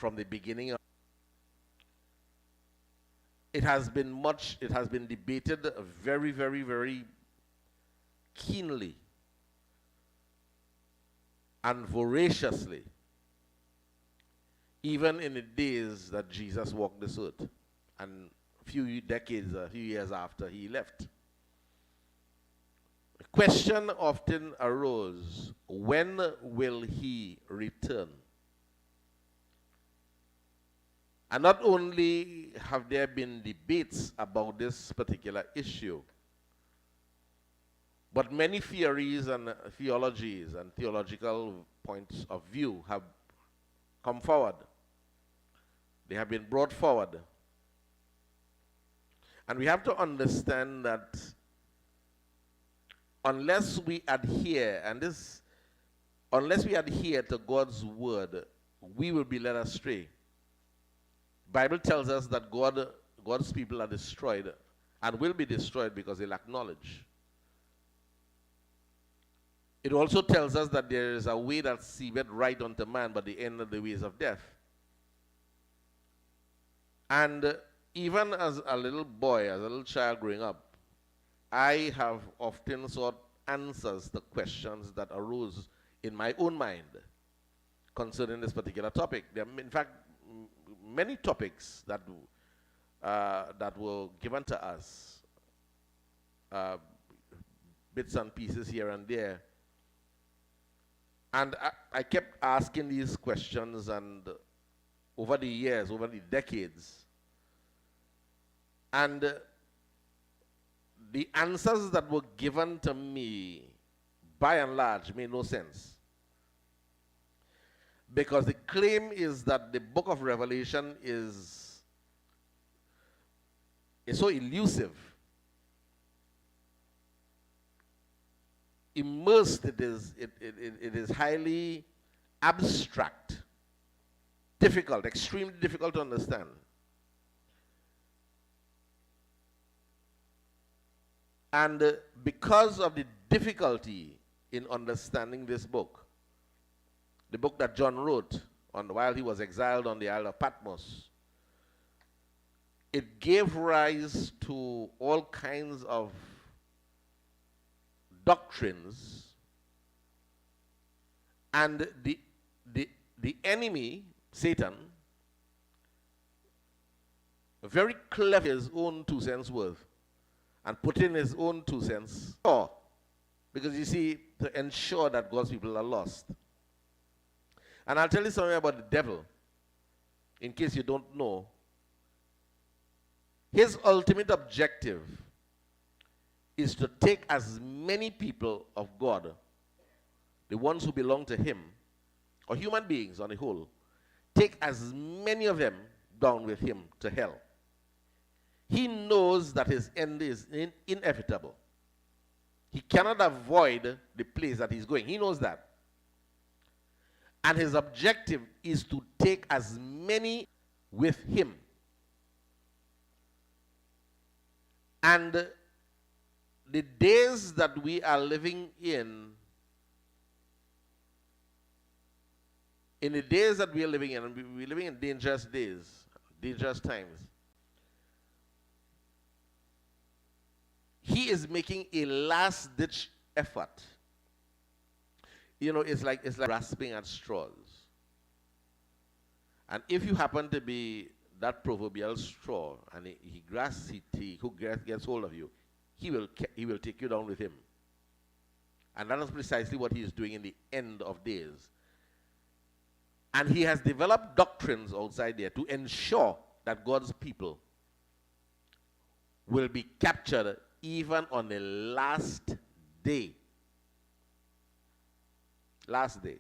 from the beginning. It has been debated very, very, very keenly and voraciously, even in the days that Jesus walked this earth, and a few years after he left. The question often arose, when will he return? And not only have there been debates about this particular issue, but many theories and theologies and theological points of view have come forward. They have been brought forward. And we have to understand that unless we adhere, unless we adhere to God's word, we will be led astray. Bible tells us that God's people are destroyed and will be destroyed because they lack knowledge. It also tells us that there is a way that seemeth right unto man, but the end of the ways of death. And even as a little boy, as a little child growing up, I have often sought answers to questions that arose in my own mind concerning this particular topic. There are, in fact, many topics that were given to us, bits and pieces here and there. And I kept asking these questions, and over the years, over the decades, and the answers that were given to me, by and large, made no sense. Because the claim is that the book of Revelation is so elusive, immersed, it is highly abstract, difficult, extremely difficult to understand. And because of the difficulty in understanding this book, the book that John wrote while he was exiled on the Isle of Patmos, it gave rise to all kinds of doctrines, and the enemy, Satan, very clever, his own 2 cents worth, and put in his own 2 cents, because you see, to ensure that God's people are lost. And I'll tell you something about the devil, in case you don't know. His ultimate objective is to take as many people of God, the ones who belong to him, or human beings on the whole, take as many of them down with him to hell. He knows that his end is inevitable. He cannot avoid the place that he's going. He knows that. And his objective is to take as many with him. And the days that we are living in the days that we are living in, and we're living in dangerous days, dangerous times, he is making a last-ditch effort. You know, it's like grasping at straws. And if you happen to be that proverbial straw, and he gets hold of you, he will take you down with him. And that is precisely what he is doing in the end of days. And he has developed doctrines outside there to ensure that God's people will be captured even on the last day. Last day.